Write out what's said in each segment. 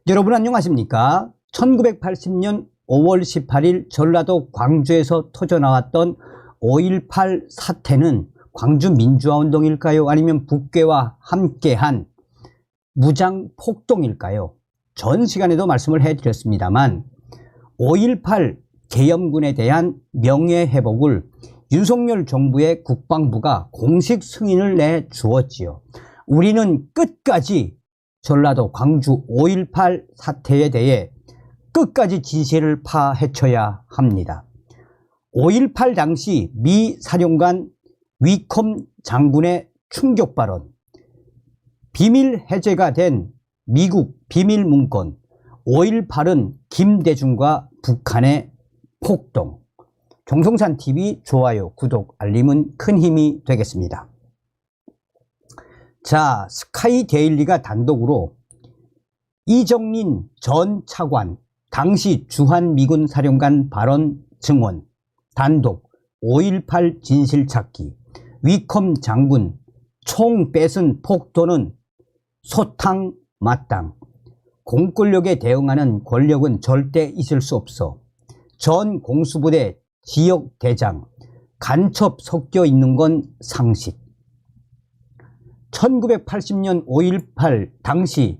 여러분 안녕하십니까? 1980년 5월 18일 전라도 광주에서 터져나왔던 5.18 사태는 광주 민주화운동일까요? 아니면 북괴와 함께한 무장폭동일까요? 전 시간에도 말씀을 해드렸습니다만 5.18 계엄군에 대한 명예회복을 윤석열 정부의 국방부가 공식 승인을 내주었지요. 우리는 끝까지 전라도 광주 5.18 사태에 대해 끝까지 진실을 파헤쳐야 합니다. 5.18 당시 미 사령관 위컴 장군의 충격 발언, 비밀 해제가 된 미국 비밀 문건, 5.18은 김대중과 북한의 폭동. 정성산TV 좋아요, 구독, 알림은 큰 힘이 되겠습니다. 자, 스카이데일리가 단독으로 이정린 전 차관 당시 주한미군 사령관 발언 증언, 단독 5.18 진실 찾기, 위컴 장군 총 뺏은 폭도는 소탕 마땅, 공권력에 대응하는 권력은 절대 있을 수 없어, 전 공수부대 지역대장 간첩 섞여 있는 건 상식. 1980년 5.18 당시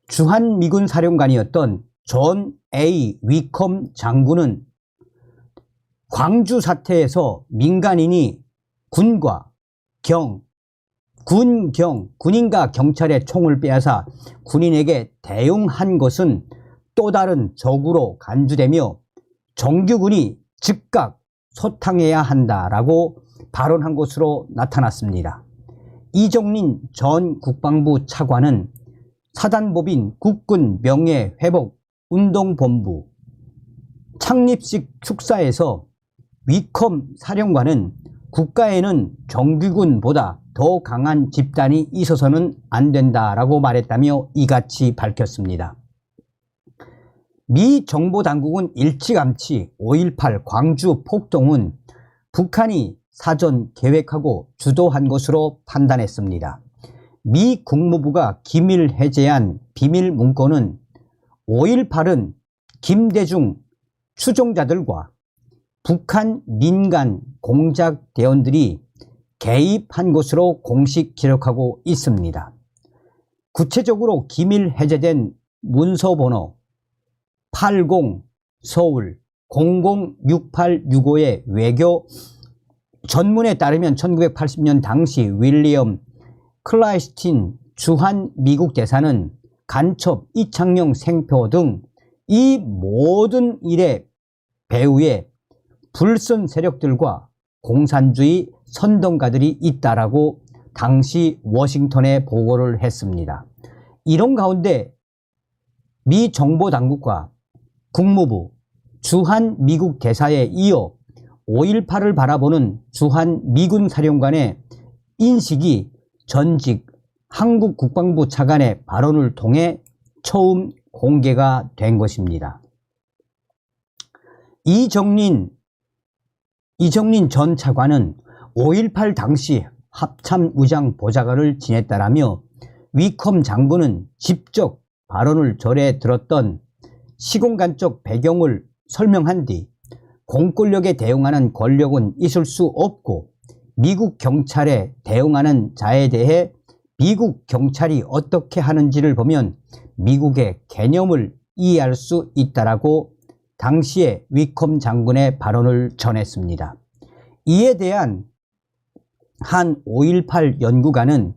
주한미군 사령관이었던 존 A. 위컴 장군은 광주 사태에서 민간인이 군인과 경찰의 총을 빼앗아 군인에게 대응한 것은 또 다른 적으로 간주되며 정규군이 즉각 소탕해야 한다라고 발언한 것으로 나타났습니다. 이정린 전 국방부 차관은 사단법인 국군 명예회복운동본부 창립식 축사에서 위컴 사령관은 국가에는 정규군보다 더 강한 집단이 있어서는 안 된다라고 말했다며 이같이 밝혔습니다. 미 정보당국은 일찌감치 5.18 광주 폭동은 북한이 사전 계획하고 주도한 것으로 판단했습니다. 미 국무부가 기밀 해제한 비밀 문건은 5.18은 김대중 추종자들과 북한 민간 공작대원들이 개입한 것으로 공식 기록하고 있습니다. 구체적으로 기밀 해제된 문서번호 80 서울 006865의 외교 전문에 따르면 1980년 당시 윌리엄 클라이스틴 주한 미국 대사는 간첩, 이창용 생표 등 이 모든 일의 배후에 불선 세력들과 공산주의 선동가들이 있다라고 당시 워싱턴에 보고를 했습니다. 이런 가운데 미 정보당국과 국무부, 주한 미국 대사에 이어 5.18을 바라보는 주한 미군 사령관의 인식이 전직 한국 국방부 차관의 발언을 통해 처음 공개가 된 것입니다. 이정린 전 차관은 5.18 당시 합참의장 보좌관을 지냈다라며 위컴 장군은 직접 발언을 전해 들었던 시공간적 배경을 설명한 뒤 공권력에 대응하는 권력은 있을 수 없고 미국 경찰에 대응하는 자에 대해 미국 경찰이 어떻게 하는지를 보면 미국의 개념을 이해할 수 있다라고 당시에 위컴 장군의 발언을 전했습니다. 이에 대한 한 5.18 연구가는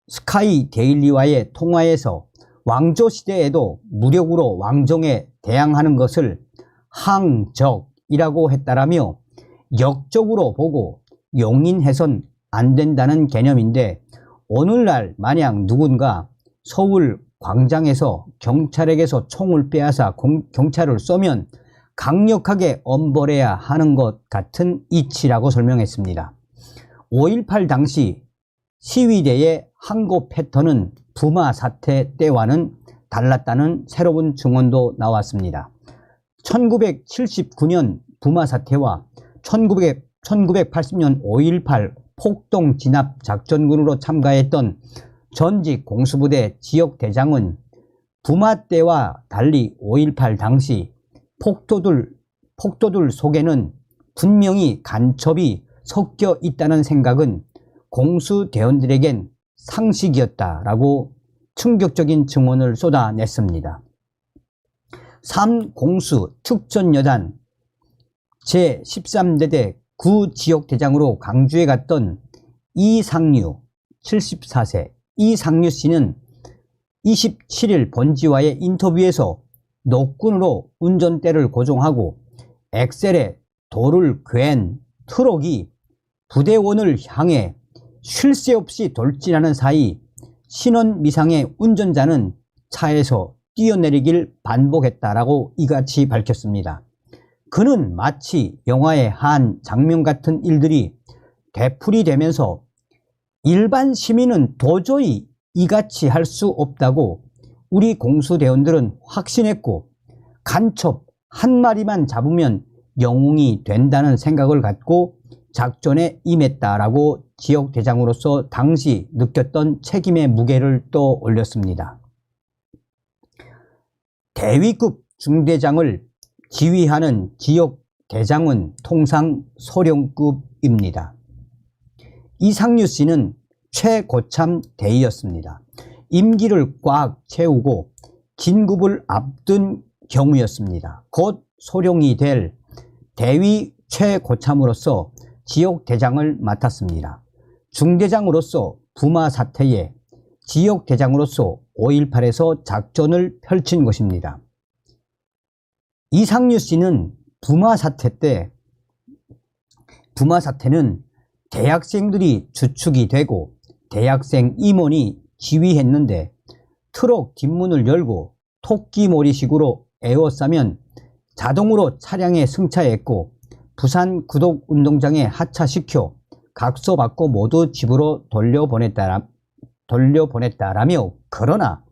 스카이데일리와의 통화에서 왕조 시대에도 무력으로 왕정에 대항하는 것을 항적이라고 했다라며 역적으로 보고 용인해선 안 된다는 개념인데, 오늘날 만약 누군가 서울 광장에서 경찰에게서 총을 빼앗아 경찰을 쏘면 강력하게 엄벌해야 하는 것 같은 이치라고 설명했습니다. 5.18 당시 시위대의 항고 패턴은 부마 사태 때와는 달랐다는 새로운 증언도 나왔습니다. 1979년 부마 사태와 1980년 5.18 폭동 진압 작전군으로 참가했던 전직 공수부대 지역대장은 부마 때와 달리 5.18 당시 폭도들 속에는 분명히 간첩이 섞여 있다는 생각은 공수대원들에겐 상식이었다라고 충격적인 증언을 쏟아냈습니다. 3공수 특전여단 제13대대 구지역대장으로 광주에 갔던 이상류 74세 이상류 씨는 27일 번지와의 인터뷰에서 노끈으로 운전대를 고정하고 엑셀에 돌을 괴한 트럭이 부대원을 향해 쉴 새 없이 돌진하는 사이 신원 미상의 운전자는 차에서 뛰어내리길 반복했다라고 이같이 밝혔습니다. 그는 마치 영화의 한 장면 같은 일들이 되풀이되면서 일반 시민은 도저히 이같이 할 수 없다고 우리 공수대원들은 확신했고 간첩 한 마리만 잡으면 영웅이 된다는 생각을 갖고 작전에 임했다라고 지역대장으로서 당시 느꼈던 책임의 무게를 또 올렸습니다. 대위급 중대장을 지휘하는 지역대장은 통상 소령급입니다. 이상류 씨는 최고참 대위였습니다. 임기를 꽉 채우고 진급을 앞둔 경우였습니다. 곧 소령이 될 대위 최고참으로서 지역대장을 맡았습니다. 중대장으로서 부마 사태에 지역대장으로서 5.18에서 작전을 펼친 것입니다. 이상류 씨는 부마 사태는 대학생들이 주축이 되고 대학생 임원이 지휘했는데 트럭 뒷문을 열고 토끼몰이식으로 에워싸면 자동으로 차량에 승차했고 부산 구독운동장에 하차시켜 각서받고 모두 집으로 돌려보냈다라며 그러나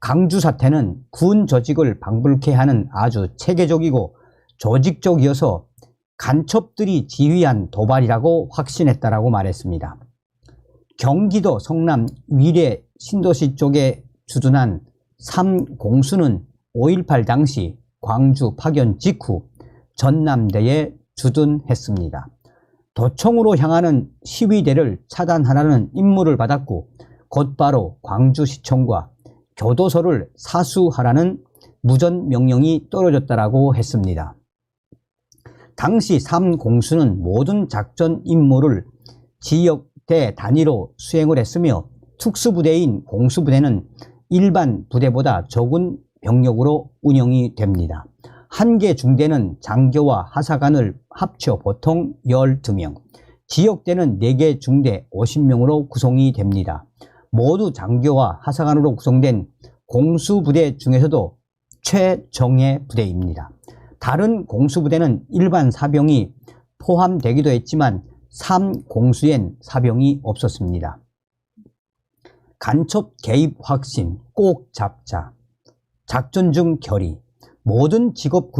광주 사태는 군 조직을 방불케 하는 아주 체계적이고 조직적이어서 간첩들이 지휘한 도발이라고 확신했다라고 말했습니다. 경기도 성남 위례 신도시 쪽에 주둔한 3공수는 5.18 당시 광주 파견 직후 전남대에 주둔했습니다. 도청으로 향하는 시위대를 차단하라는 임무를 받았고 곧바로 광주시청과 교도소를 사수하라는 무전 명령이 떨어졌다라고 했습니다. 당시 3공수는 모든 작전 임무를 지역대 단위로 수행을 했으며 특수부대인 공수부대는 일반 부대보다 적은 병력으로 운영이 됩니다. 한 개 중대는 장교와 하사관을 합쳐 보통 12명, 지역대는 4개 중대 50명으로 구성이 됩니다. 모두 장교와 하사관으로 구성된 공수부대 중에서도 최정예 부대입니다. 다른 공수부대는 일반 사병이 포함되기도 했지만 3공수엔 사병이 없었습니다. 간첩 개입 확신, 꼭 잡자, 작전 중 결의, 모든 직업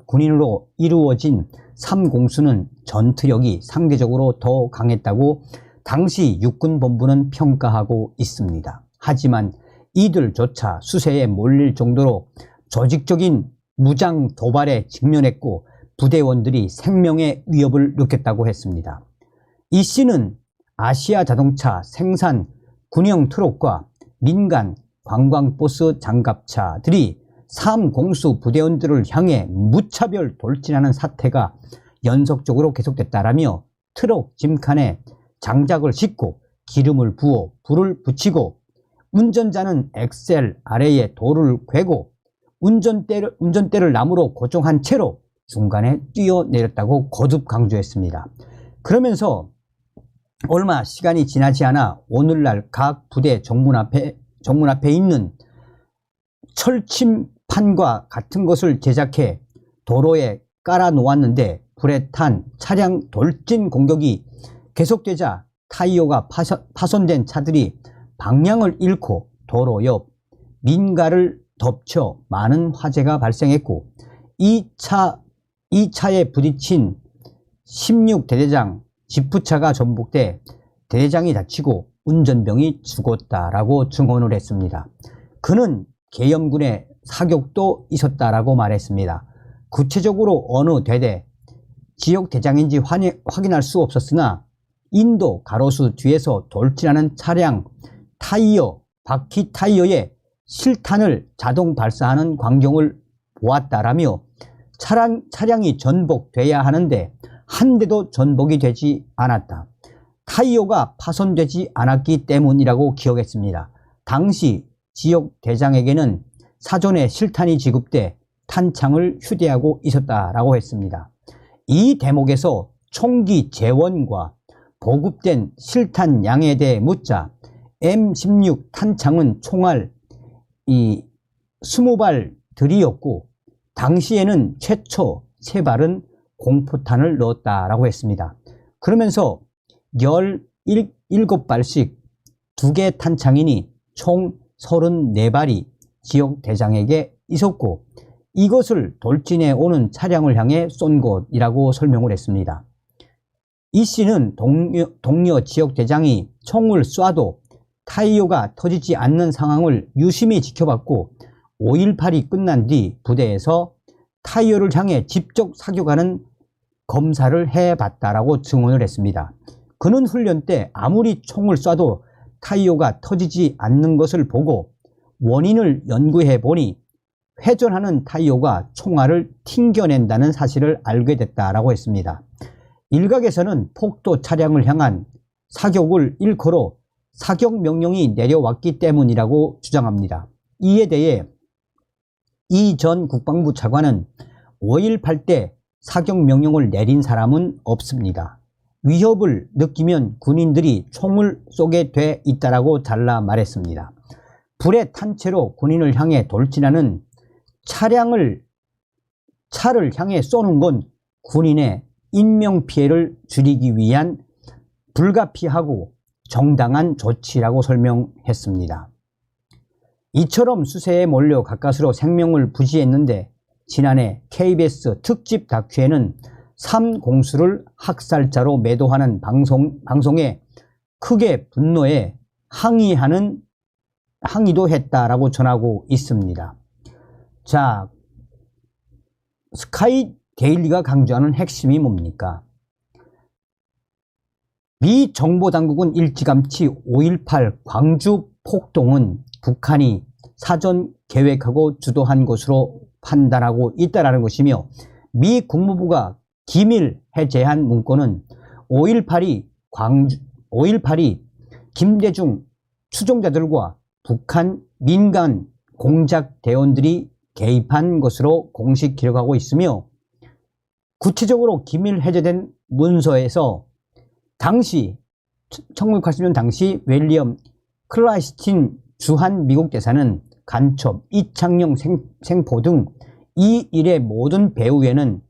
군인으로 이루어진 3공수는 전투력이 상대적으로 더 강했다고 당시 육군본부는 평가하고 있습니다. 하지만 이들조차 수세에 몰릴 정도로 조직적인 무장 도발에 직면했고 부대원들이 생명의 위협을 느꼈다고 했습니다. 이 씨는 아시아 자동차 생산 군용 트럭과 민간 관광버스 장갑차들이 3공수 부대원들을 향해 무차별 돌진하는 사태가 연속적으로 계속됐다라며 트럭 짐칸에 장작을 싣고 기름을 부어 불을 붙이고 운전자는 엑셀 아래에 돌을 괴고 운전대를 나무로 고정한 채로 중간에 뛰어내렸다고 거듭 강조했습니다. 그러면서 얼마 시간이 지나지 않아 오늘날 각 부대 정문 앞에 있는 철침판과 같은 것을 제작해 도로에 깔아 놓았는데 불에 탄 차량 돌진 공격이 계속되자 타이어가 파손된 차들이 방향을 잃고 도로 옆 민가를 덮쳐 많은 화재가 발생했고 이 차에 부딪힌 16대대장 지프차가 전복돼 대대장이 다치고 운전병이 죽었다라고 증언을 했습니다. 그는 계엄군의 사격도 있었다라고 말했습니다. 구체적으로 어느 대대 지역 대장인지 확인할 수 없었으나 인도 가로수 뒤에서 돌진하는 차량 타이어, 바퀴 타이어에 실탄을 자동 발사하는 광경을 보았다라며 차량이 전복돼야 하는데 한 대도 전복이 되지 않았다. 타이어가 파손되지 않았기 때문이라고 기억했습니다. 당시 지역 대장에게는 사전에 실탄이 지급돼 탄창을 휴대하고 있었다라고 했습니다. 이 대목에서 총기 재원과 보급된 실탄 양에 대해 묻자 M16 탄창은 총알 20발들이었고 당시에는 최초 3발은 공포탄을 넣었다라고 했습니다. 그러면서 17발씩 2개 탄창이니 총 34발이 지역 대장에게 있었고 이것을 돌진해 오는 차량을 향해 쏜 것이라고 설명을 했습니다. 이 씨는 동료 지역 대장이 총을 쏴도 타이어가 터지지 않는 상황을 유심히 지켜봤고 5.18이 끝난 뒤 부대에서 타이어를 향해 직접 사격하는 검사를 해봤다라고 증언을 했습니다. 그는 훈련 때 아무리 총을 쏴도 타이어가 터지지 않는 것을 보고 원인을 연구해 보니 회전하는 타이어가 총알을 튕겨낸다는 사실을 알게 됐다라고 했습니다. 일각에서는 폭도 차량을 향한 사격을 일컬어 사격 명령이 내려왔기 때문이라고 주장합니다. 이에 대해 이 전 국방부 차관은 5.18 때 사격 명령을 내린 사람은 없습니다. 위협을 느끼면 군인들이 총을 쏘게 돼 있다라고 잘라 말했습니다. 불에 탄 채로 군인을 향해 돌진하는 차를 향해 쏘는 건 군인의 인명피해를 줄이기 위한 불가피하고 정당한 조치라고 설명했습니다. 이처럼 수세에 몰려 가까스로 생명을 부지했는데 지난해 KBS 특집 다큐에는 3공수를 학살자로 매도하는 방송에 크게 분노해 항의도 했다라고 전하고 있습니다. 자, 스카이 데일리가 강조하는 핵심이 뭡니까? 미 정보당국은 일찌감치 5.18 광주 폭동은 북한이 사전 계획하고 주도한 것으로 판단하고 있다는 것이며 미 국무부가 기밀 해제한 문건은 5.18이 김대중 추종자들과 북한 민간 공작 대원들이 개입한 것으로 공식 기록하고 있으며 구체적으로 기밀 해제된 문서에서 당시 1980년 당시 윌리엄 클라이스틴 주한 미국 대사는 간첩, 이창용 생포 등 이 일의 모든 배후에는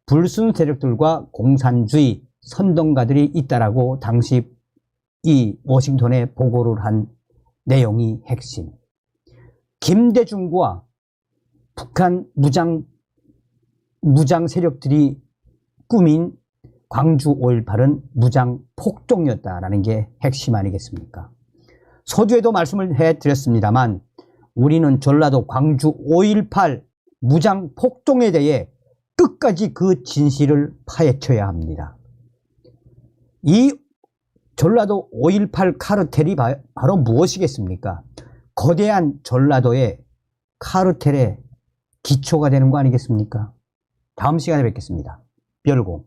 불순 세력들과 공산주의 선동가들이 있다라고 당시 이 워싱턴에 보고를 한 내용이 핵심. 김대중과 북한 무장 세력들이 꾸민 광주 5.18은 무장 폭동이었다라는 게 핵심 아니겠습니까? 서두에도 말씀을 해드렸습니다만 우리는 전라도 광주 5.18 무장 폭동에 대해 끝까지 그 진실을 파헤쳐야 합니다. 이 전라도 5.18 카르텔이 바로 무엇이겠습니까? 거대한 전라도의 카르텔의 기초가 되는 거 아니겠습니까? 다음 시간에 뵙겠습니다. 별공.